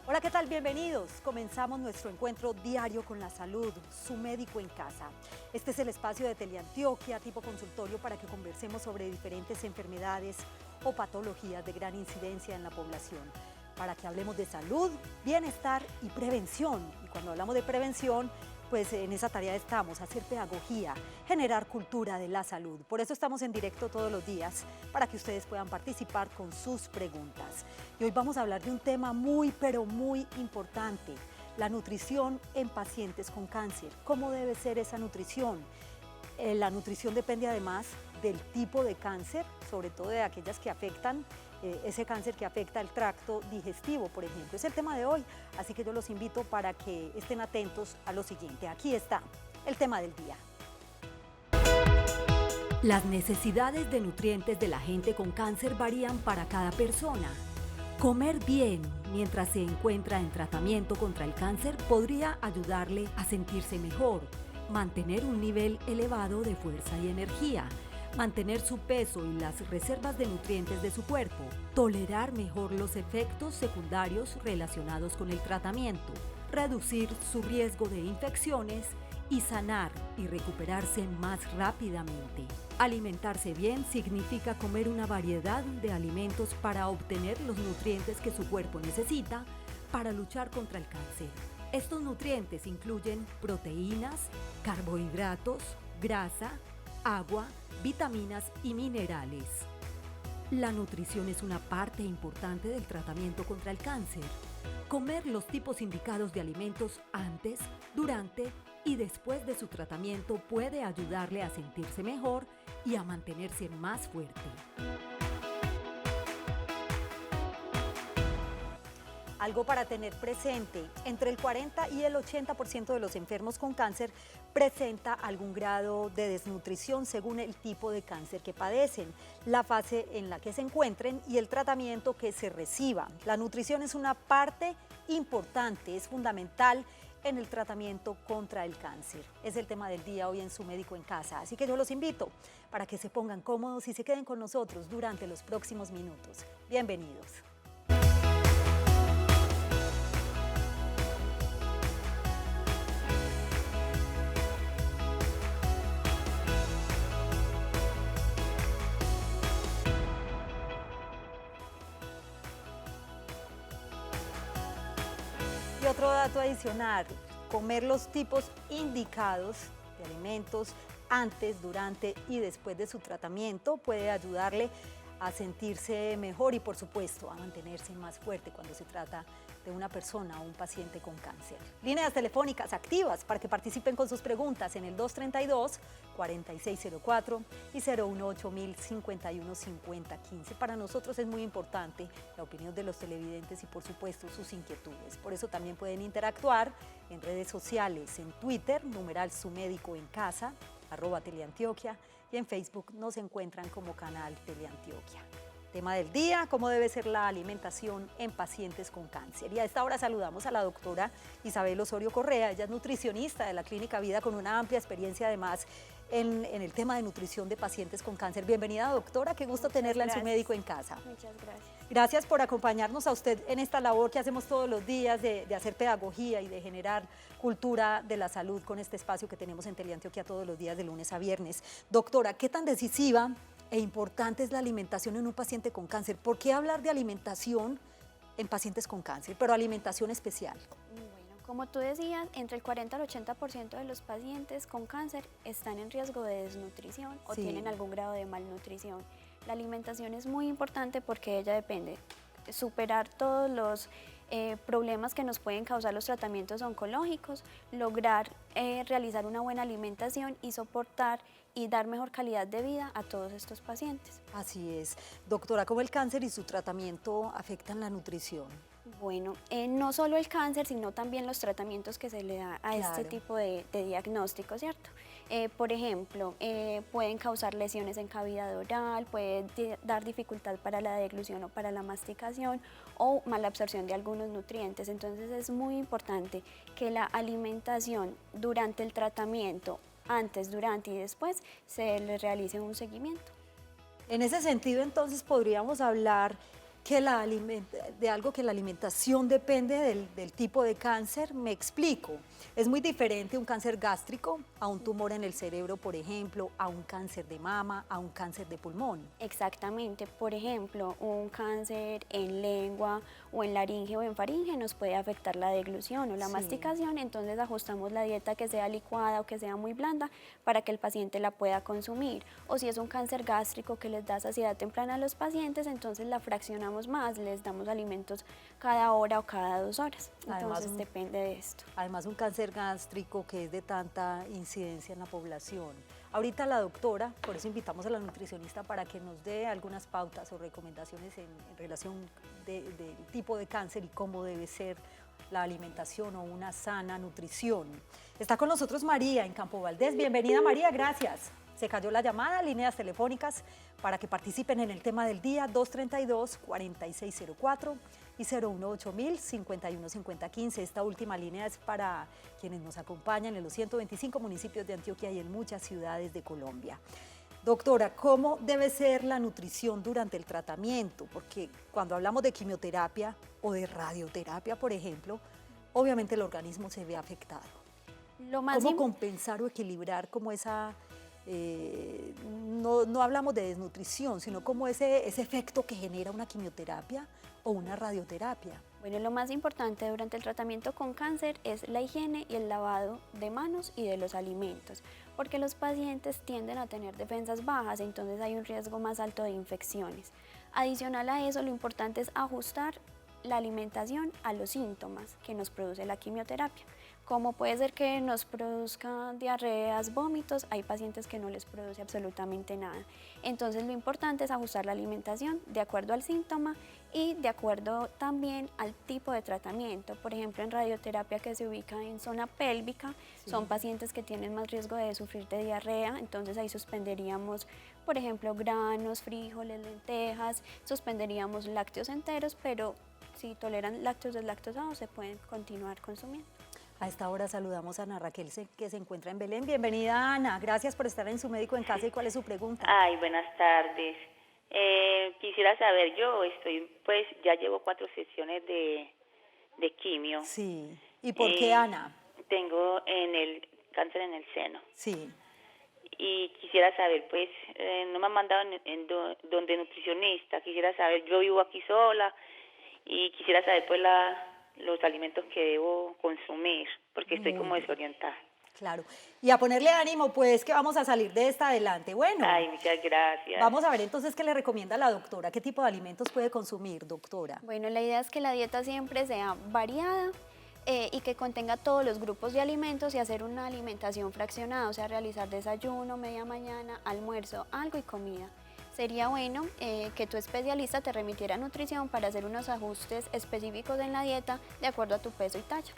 Hola, ¿qué tal? Bienvenidos. Comenzamos nuestro encuentro diario con la salud, su médico en casa. Este es el espacio de Teleantioquia, tipo consultorio, para que conversemos sobre diferentes enfermedades o patologías de gran incidencia en la población. Para que hablemos de salud, bienestar y prevención. Y cuando hablamos de prevención, pues en esa tarea estamos, hacer pedagogía, generar cultura de la salud. Por eso estamos en directo todos los días, para que ustedes puedan participar con sus preguntas. Y hoy vamos a hablar de un tema muy, pero muy importante, la nutrición en pacientes con cáncer. ¿Cómo debe ser esa nutrición? La nutrición depende además del tipo de cáncer, sobre todo de aquellas que afectan, ese cáncer que afecta el tracto digestivo, por ejemplo. Es el tema de hoy, así que yo los invito para que estén atentos a lo siguiente. Aquí está el tema del día. Las necesidades de nutrientes de la gente con cáncer varían para cada persona. Comer bien mientras se encuentra en tratamiento contra el cáncer podría ayudarle a sentirse mejor, mantener un nivel elevado de fuerza y energía, mantener su peso y las reservas de nutrientes de su cuerpo, tolerar mejor los efectos secundarios relacionados con el tratamiento, reducir su riesgo de infecciones y sanar y recuperarse más rápidamente. Alimentarse bien significa comer una variedad de alimentos para obtener los nutrientes que su cuerpo necesita para luchar contra el cáncer. Estos nutrientes incluyen proteínas, carbohidratos, grasa, agua, vitaminas y minerales. La nutrición es una parte importante del tratamiento contra el cáncer. Comer los tipos indicados de alimentos antes, durante y después de su tratamiento puede ayudarle a sentirse mejor y a mantenerse más fuerte. Algo para tener presente, entre el 40 y el 80% de los enfermos con cáncer presenta algún grado de desnutrición según el tipo de cáncer que padecen, la fase en la que se encuentren y el tratamiento que se reciba. La nutrición es una parte importante, es fundamental en el tratamiento contra el cáncer. Es el tema del día hoy en Su Médico en Casa, así que yo los invito para que se pongan cómodos y se queden con nosotros durante los próximos minutos. Bienvenidos. Y otro dato adicional, comer los tipos indicados de alimentos antes, durante y después de su tratamiento puede ayudarle a sentirse mejor y por supuesto a mantenerse más fuerte cuando se trata de una persona o un paciente con cáncer. Líneas telefónicas activas para que participen con sus preguntas en el 232-4604 y 018-051-5015. Para nosotros es muy importante la opinión de los televidentes y por supuesto sus inquietudes. Por eso también pueden interactuar en redes sociales, en Twitter, numeral Su Médico en Casa, @Teleantioquia, y en Facebook nos encuentran como canal Teleantioquia. Tema del día, cómo debe ser la alimentación en pacientes con cáncer. Y a esta hora saludamos a la doctora Isabel Osorio Correa. Ella es nutricionista de la Clínica Vida con una amplia experiencia además en el tema de nutrición de pacientes con cáncer. Bienvenida, doctora, qué gusto tenerla en Su Médico en Casa. Muchas gracias. Gracias por acompañarnos a usted en esta labor que hacemos todos los días de hacer pedagogía y de generar cultura de la salud con este espacio que tenemos en Teleantioquia todos los días de lunes a viernes. Doctora, ¿qué tan decisiva e importante es la alimentación en un paciente con cáncer? ¿Por qué hablar de alimentación en pacientes con cáncer, pero alimentación especial? Bueno, como tú decías, entre el 40 al 80% de los pacientes con cáncer están en riesgo de desnutrición o tienen algún grado de malnutrición. La alimentación es muy importante porque ella depende de superar todos los problemas que nos pueden causar los tratamientos oncológicos, lograr realizar una buena alimentación y soportar y dar mejor calidad de vida a todos estos pacientes. Así es. Doctora, ¿cómo el cáncer y su tratamiento afectan la nutrición? Bueno, no solo el cáncer, sino también los tratamientos que se le da a este tipo de diagnóstico, ¿cierto? Por ejemplo, pueden causar lesiones en cavidad oral, puede dar dificultad para la deglución o para la masticación o mala absorción de algunos nutrientes. Entonces es muy importante que la alimentación durante el tratamiento, antes, durante y después, se le realice un seguimiento. En ese sentido, entonces, podríamos hablar que de algo que la alimentación depende del tipo de cáncer. Me explico. Es muy diferente un cáncer gástrico a un tumor en el cerebro, por ejemplo, a un cáncer de mama, a un cáncer de pulmón. Exactamente. Por ejemplo, un cáncer en lengua o en laringe o en faringe nos puede afectar la deglución o la masticación, entonces ajustamos la dieta que sea licuada o que sea muy blanda para que el paciente la pueda consumir. O si es un cáncer gástrico que les da saciedad temprana a los pacientes, entonces la fraccionamos más, les damos alimentos cada hora o cada 2 horas. Entonces depende de esto. Además un cáncer gástrico que es de tanta incidencia en la población. Ahorita la doctora, por eso invitamos a la nutricionista para que nos dé algunas pautas o recomendaciones en relación del tipo de cáncer y cómo debe ser la alimentación o una sana nutrición. Está con nosotros María en Campo Valdés. Bienvenida María, gracias. Se cayó la llamada, líneas telefónicas para que participen en el tema del día 232-4604 y 018-000-515015. Esta última línea es para quienes nos acompañan en los 125 municipios de Antioquia y en muchas ciudades de Colombia. Doctora, ¿cómo debe ser la nutrición durante el tratamiento? Porque cuando hablamos de quimioterapia o de radioterapia, por ejemplo, obviamente el organismo se ve afectado. ¿Cómo compensar o equilibrar como esa... no hablamos de desnutrición, sino como ese efecto que genera una quimioterapia o una radioterapia? Bueno, lo más importante durante el tratamiento con cáncer es la higiene y el lavado de manos y de los alimentos, porque los pacientes tienden a tener defensas bajas, entonces hay un riesgo más alto de infecciones. Adicional a eso, lo importante es ajustar la alimentación a los síntomas que nos produce la quimioterapia. Como puede ser que nos produzca diarreas, vómitos, hay pacientes que no les produce absolutamente nada. Entonces lo importante es ajustar la alimentación de acuerdo al síntoma y de acuerdo también al tipo de tratamiento. Por ejemplo, en radioterapia que se ubica en zona pélvica, son pacientes que tienen más riesgo de sufrir de diarrea, entonces ahí suspenderíamos, por ejemplo, granos, frijoles, lentejas, suspenderíamos lácteos enteros, pero si toleran lácteos deslactosados se pueden continuar consumiendo. A esta hora saludamos a Ana Raquel, que se encuentra en Belén. Bienvenida, Ana. Gracias por estar en Su Médico en Casa. ¿Y cuál es su pregunta? Ay, buenas tardes. Quisiera saber, yo pues ya llevo 4 sesiones de quimio. Sí. ¿Y por qué, Ana? Tengo cáncer en el seno. Sí. Y quisiera saber, pues, no me han mandado donde nutricionista. Quisiera saber, yo vivo aquí sola y quisiera saber, pues, los alimentos que debo consumir, porque estoy como desorientada. Claro. Y a ponerle ánimo, pues, que vamos a salir de esta adelante. Bueno. Ay, muchas gracias. Vamos a ver entonces qué le recomienda la doctora. ¿Qué tipo de alimentos puede consumir, doctora? Bueno, la idea es que la dieta siempre sea variada y que contenga todos los grupos de alimentos y hacer una alimentación fraccionada, o sea, realizar desayuno, media mañana, almuerzo, algo y comida. Sería bueno que tu especialista te remitiera a nutrición para hacer unos ajustes específicos en la dieta de acuerdo a tu peso y talla.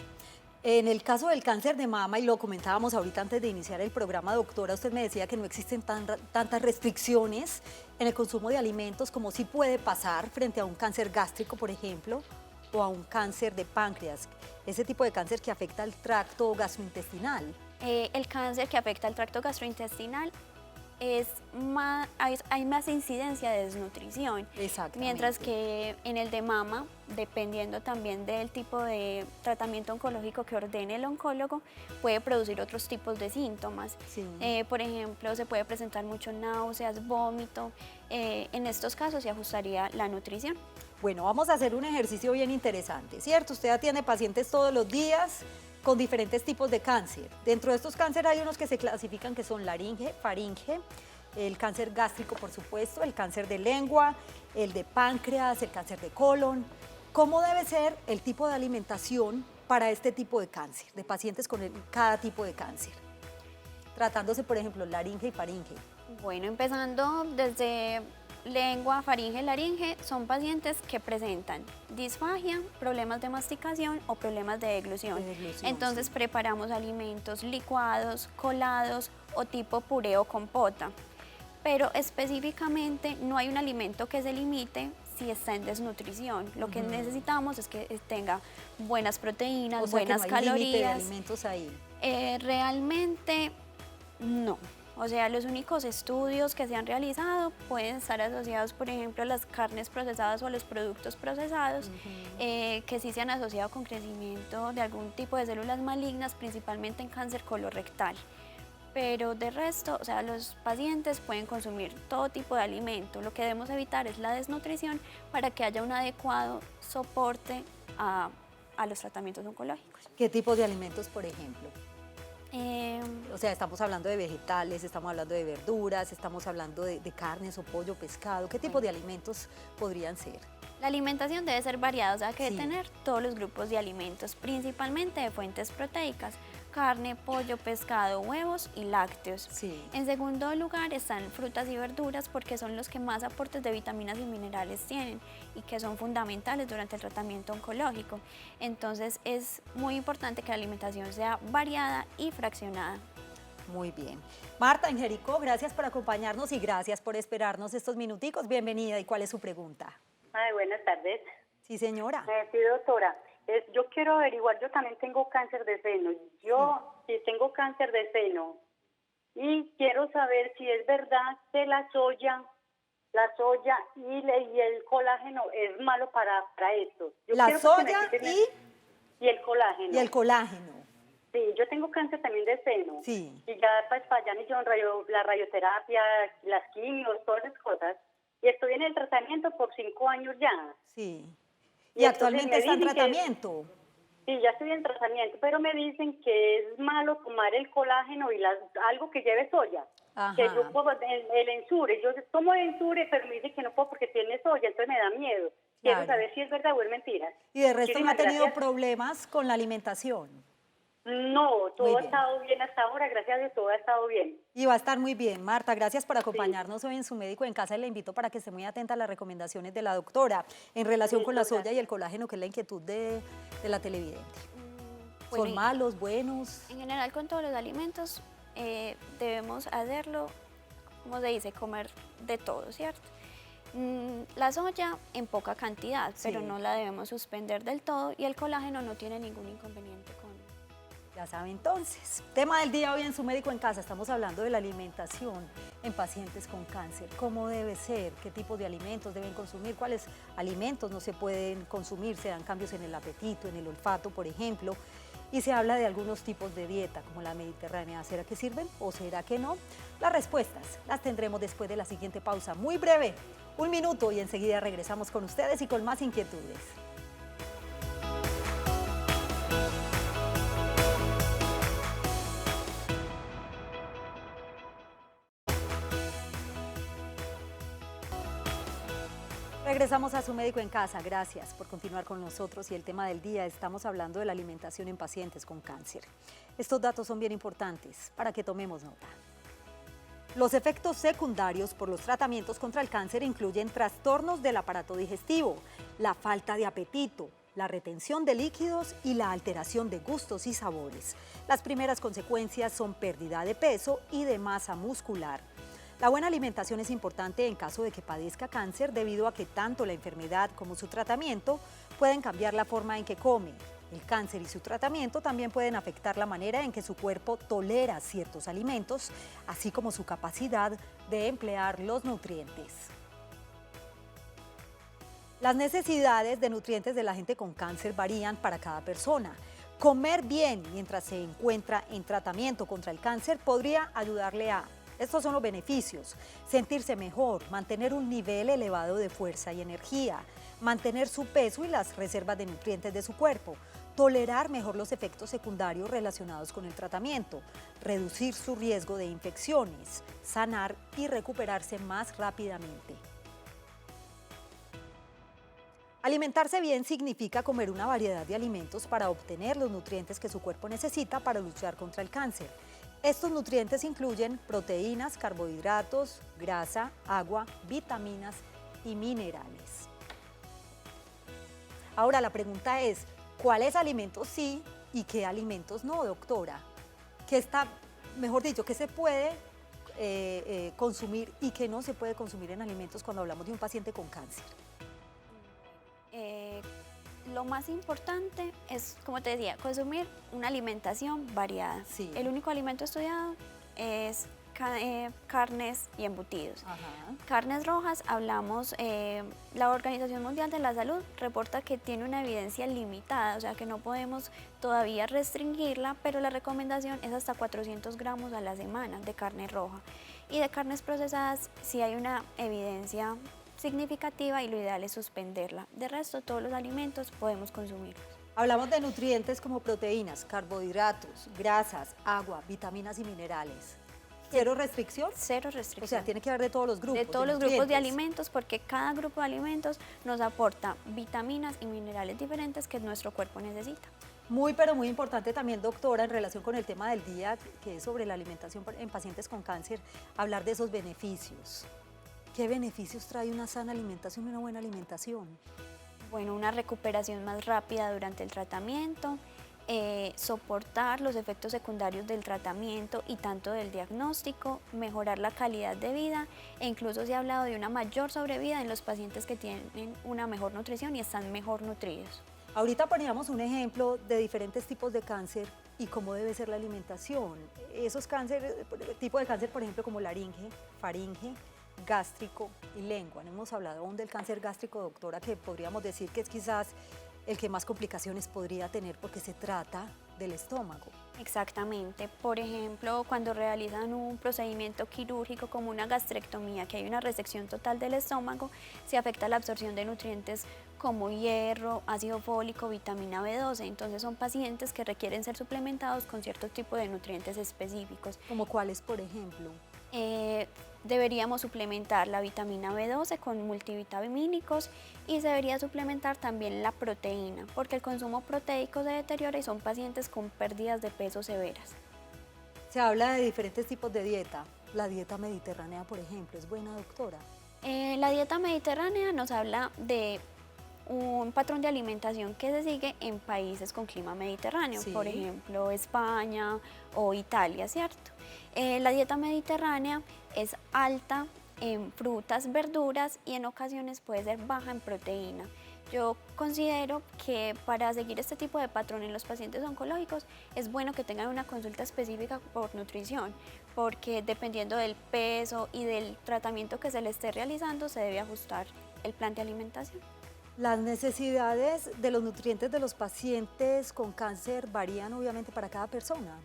En el caso del cáncer de mama, y lo comentábamos ahorita antes de iniciar el programa, doctora, usted me decía que no existen tantas restricciones en el consumo de alimentos como sí puede pasar frente a un cáncer gástrico, por ejemplo, o a un cáncer de páncreas, ese tipo de cáncer que afecta al tracto gastrointestinal. El cáncer que afecta al tracto gastrointestinal hay más incidencia de desnutrición, mientras que en el de mama, dependiendo también del tipo de tratamiento oncológico que ordene el oncólogo, puede producir otros tipos de síntomas. Sí. Por ejemplo, se puede presentar mucho náuseas, vómito. En estos casos se ajustaría la nutrición. Bueno, vamos a hacer un ejercicio bien interesante, ¿cierto? Usted atiende pacientes todos los días con diferentes tipos de cáncer. Dentro de estos cánceres hay unos que se clasifican que son laringe, faringe, el cáncer gástrico, por supuesto, el cáncer de lengua, el de páncreas, el cáncer de colon. ¿Cómo debe ser el tipo de alimentación para este tipo de cáncer, de pacientes con cada tipo de cáncer? Tratándose, por ejemplo, laringe y faringe. Bueno, empezando desde lengua, faringe, laringe, son pacientes que presentan disfagia, problemas de masticación o problemas de deglución. Entonces preparamos alimentos licuados, colados o tipo puré o compota. Pero específicamente no hay un alimento que se limite si está en desnutrición. Lo que necesitamos es que tenga buenas proteínas, buenas calorías. De alimentos ahí. Realmente no. O sea, los únicos estudios que se han realizado pueden estar asociados, por ejemplo, a las carnes procesadas o a los productos procesados, que sí se han asociado con crecimiento de algún tipo de células malignas, principalmente en cáncer colorectal. Pero de resto, o sea, los pacientes pueden consumir todo tipo de alimento. Lo que debemos evitar es la desnutrición para que haya un adecuado soporte a los tratamientos oncológicos. ¿Qué tipo de alimentos, por ejemplo? Eh, O sea, estamos hablando de vegetales, estamos hablando de verduras, estamos hablando de carnes o pollo, pescado. ¿Qué tipo de alimentos podrían ser? La alimentación debe ser variada, o sea, que Sí. debe tener todos los grupos de alimentos, principalmente de fuentes proteicas, carne, pollo, pescado, huevos y lácteos. Sí. En segundo lugar están frutas y verduras porque son los que más aportes de vitaminas y minerales tienen y que son fundamentales durante el tratamiento oncológico. Entonces es muy importante que la alimentación sea variada y fraccionada. Muy bien. Marta, en Jericó, gracias por acompañarnos y gracias por esperarnos estos minuticos. Bienvenida. ¿Y cuál es su pregunta? Ay, buenas tardes. Sí, señora. Sí, doctora. Yo quiero averiguar, yo también tengo cáncer de seno. Yo sí tengo cáncer de seno y quiero saber si es verdad que la soya y el colágeno es malo para esto. Yo La quiero que me soya quiten y el colágeno. el colágeno. Sí, yo tengo cáncer también de seno. Sí. Y ya pues para allá me hicieron la radioterapia, las quimios, todas esas cosas. Y estoy en el tratamiento por 5 años ya. Sí. Y ¿Y entonces actualmente me está en dicen que- tratamiento? Sí, ya estoy en tratamiento, pero me dicen que es malo tomar el colágeno y algo que lleve soya. Ajá. Que yo puedo, el Ensure, yo tomo el Ensure, pero me dicen que no puedo porque tiene soya, entonces me da miedo. Quiero Claro. saber si es verdad o es mentira. ¿Y de resto no ha Muchísimas tenido gracias. problemas con la alimentación? No, todo Muy ha bien. estado bien hasta ahora, gracias a Dios, todo ha estado bien. Y va a estar muy bien. Marta, gracias por acompañarnos hoy en Su Médico en Casa y le invito para que esté muy atenta a las recomendaciones de la doctora en relación con la Listo, soya y el colágeno, que es la inquietud de la televidente. Bueno, ¿Son malos, buenos? En general con todos los alimentos debemos hacerlo, como se dice, comer de todo, ¿cierto? La soya en poca cantidad, pero Sí. no la debemos suspender del todo y el colágeno no tiene ningún inconveniente con... Ya sabe entonces. Tema del día hoy en Su Médico en Casa. Estamos hablando de la alimentación en pacientes con cáncer. ¿Cómo debe ser? ¿Qué tipo de alimentos deben consumir? ¿Cuáles alimentos no se pueden consumir? Se dan cambios en el apetito, en el olfato, por ejemplo. Y se habla de algunos tipos de dieta, como la mediterránea. ¿Será que sirven o será que no? Las respuestas las tendremos después de la siguiente pausa, muy breve, 1 minuto, y enseguida regresamos con ustedes y con más inquietudes. Regresamos a Su Médico en Casa. Gracias por continuar con nosotros y el tema del día, estamos hablando de la alimentación en pacientes con cáncer. Estos datos son bien importantes para que tomemos nota. Los efectos secundarios por los tratamientos contra el cáncer incluyen trastornos del aparato digestivo, la falta de apetito, la retención de líquidos y la alteración de gustos y sabores. Las primeras consecuencias son pérdida de peso y de masa muscular. La buena alimentación es importante en caso de que padezca cáncer debido a que tanto la enfermedad como su tratamiento pueden cambiar la forma en que come. El cáncer y su tratamiento también pueden afectar la manera en que su cuerpo tolera ciertos alimentos, así como su capacidad de emplear los nutrientes. Las necesidades de nutrientes de la gente con cáncer varían para cada persona. Comer bien mientras se encuentra en tratamiento contra el cáncer podría ayudarle a... Estos son los beneficios: sentirse mejor, mantener un nivel elevado de fuerza y energía, mantener su peso y las reservas de nutrientes de su cuerpo, tolerar mejor los efectos secundarios relacionados con el tratamiento, reducir su riesgo de infecciones, sanar y recuperarse más rápidamente. Alimentarse bien significa comer una variedad de alimentos para obtener los nutrientes que su cuerpo necesita para luchar contra el cáncer. Estos nutrientes incluyen proteínas, carbohidratos, grasa, agua, vitaminas y minerales. Ahora la pregunta es, ¿cuáles alimentos sí y qué alimentos no, doctora? ¿Qué está, mejor dicho, qué se puede consumir y qué no se puede consumir en alimentos cuando hablamos de un paciente con cáncer? Lo más importante es, como te decía, consumir una alimentación variada. Sí. El único alimento estudiado es carnes y embutidos. Ajá. Carnes rojas, hablamos, la Organización Mundial de la Salud reporta que tiene una evidencia limitada, o sea que no podemos todavía restringirla, pero la recomendación es hasta 400 gramos a la semana de carne roja. Y de carnes procesadas sí hay una evidencia significativa y lo ideal es suspenderla. De resto, todos los alimentos podemos consumirlos. Hablamos de nutrientes como proteínas, carbohidratos, grasas, agua, vitaminas y minerales. ¿Cero restricción? Cero restricción. O sea, tiene que haber de todos los grupos. De todos los grupos de nutrientes. alimentos, porque cada grupo de alimentos nos aporta vitaminas y minerales diferentes que nuestro cuerpo necesita. Muy, pero muy importante también, doctora, en relación con el tema del día, que es sobre la alimentación en pacientes con cáncer, hablar de esos beneficios. ¿Qué beneficios trae una sana alimentación y una buena alimentación? Bueno, una recuperación más rápida durante el tratamiento, soportar los efectos secundarios del tratamiento y tanto del diagnóstico, mejorar la calidad de vida e incluso se ha hablado de una mayor sobrevida en los pacientes que tienen una mejor nutrición y están mejor nutridos. Ahorita poníamos un ejemplo de diferentes tipos de cáncer y cómo debe ser la alimentación. Esos cánceres, tipo de cáncer, por ejemplo, como laringe, faringe, gástrico y lengua. No hemos hablado aún del cáncer gástrico, doctora, que podríamos decir que es quizás el que más complicaciones podría tener porque se trata del estómago. Exactamente. Por ejemplo, cuando realizan un procedimiento quirúrgico como una gastrectomía, que hay una resección total del estómago, se afecta la absorción de nutrientes como hierro, ácido fólico, vitamina B12. Entonces son pacientes que requieren ser suplementados con cierto tipo de nutrientes específicos. ¿Como cuáles, por ejemplo? Deberíamos suplementar la vitamina B12 con multivitamínicos y se debería suplementar también la proteína, porque el consumo proteico se deteriora y son pacientes con pérdidas de peso severas. Se habla de diferentes tipos de dieta. La dieta mediterránea, por ejemplo, ¿es buena, doctora? La dieta mediterránea nos habla de un patrón de alimentación que se sigue en países con clima mediterráneo, Sí. por ejemplo España o Italia, ¿cierto? La dieta mediterránea es alta en frutas, verduras y en ocasiones puede ser baja en proteína. Yo considero que para seguir este tipo de patrón en los pacientes oncológicos es bueno que tengan una consulta específica por nutrición, porque dependiendo del peso y del tratamiento que se le esté realizando se debe ajustar el plan de alimentación. Las necesidades de los nutrientes de los pacientes con cáncer varían obviamente para cada persona.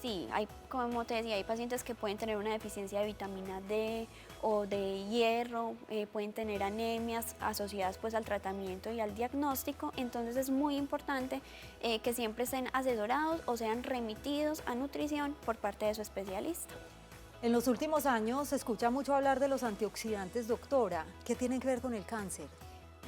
Sí, como te decía, hay pacientes que pueden tener una deficiencia de vitamina D o de hierro, pueden tener anemias asociadas pues al tratamiento y al diagnóstico, entonces es muy importante que siempre estén asesorados o sean remitidos a nutrición por parte de su especialista. En los últimos años se escucha mucho hablar de los antioxidantes, doctora. ¿Qué tienen que ver con el cáncer?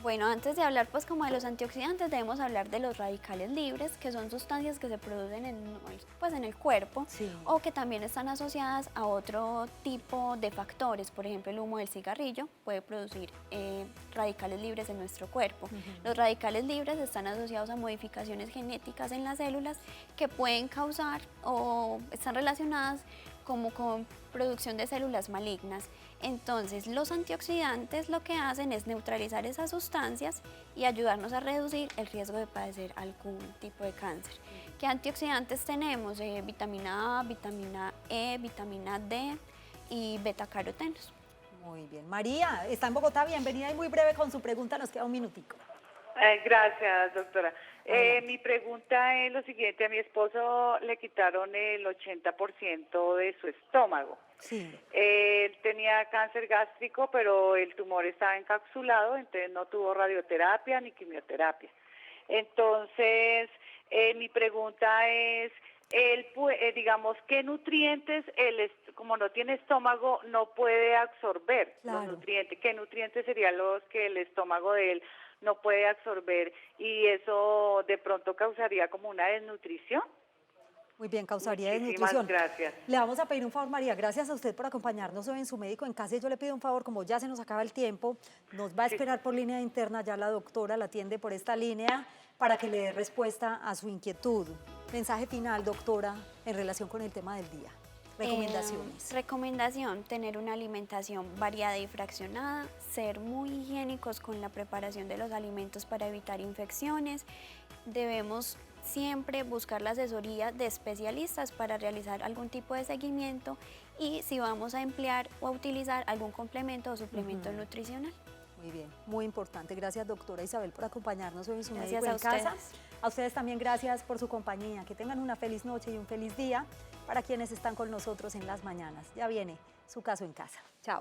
Bueno, antes de hablar pues como de los antioxidantes debemos hablar de los radicales libres, que son sustancias que se producen en el cuerpo, Sí. o que también están asociadas a otro tipo de factores. Por ejemplo, el humo del cigarrillo puede producir radicales libres en nuestro cuerpo. Los radicales libres están asociados a modificaciones genéticas en las células que pueden causar o están relacionadas como con producción de células malignas. Entonces, los antioxidantes lo que hacen es neutralizar esas sustancias y ayudarnos a reducir el riesgo de padecer algún tipo de cáncer. ¿Qué antioxidantes tenemos? Vitamina A, vitamina E, vitamina D y betacarotenos. Muy bien. María, está en Bogotá, bienvenida y muy breve con su pregunta, nos queda un minutico. Gracias, doctora. Adelante. Mi pregunta es lo siguiente. A mi esposo le quitaron el 80% de su estómago. Sí. Él tenía cáncer gástrico, pero el tumor estaba encapsulado, entonces no tuvo radioterapia ni quimioterapia. Entonces, mi pregunta es, digamos, ¿qué nutrientes, como no tiene estómago, no puede absorber? Claro. Los nutrientes? ¿Qué nutrientes serían los que el estómago de él no puede absorber? Y eso de pronto causaría como una desnutrición. Muy bien, causaría Muchísimas desnutrición. gracias. Le vamos a pedir un favor, María, gracias a usted por acompañarnos hoy en su médico en casa. Y yo le pido un favor, como ya se nos acaba el tiempo, nos va a esperar por línea interna, ya la doctora la atiende por esta línea para que le dé respuesta a su inquietud. Mensaje final, doctora, en relación con el tema del día. Recomendaciones. Recomendación, tener una alimentación variada y fraccionada, ser muy higiénicos con la preparación de los alimentos para evitar infecciones. Debemos siempre buscar la asesoría de especialistas para realizar algún tipo de seguimiento y si vamos a emplear o a utilizar algún complemento o suplemento nutricional. Muy bien, muy importante. Gracias, doctora Isabel, por acompañarnos hoy en Su Gracias Médico a en Casa. ustedes. A ustedes también gracias por su compañía. Que tengan una feliz noche y un feliz día para quienes están con nosotros en las mañanas. Ya viene Su Caso en Casa. Chao.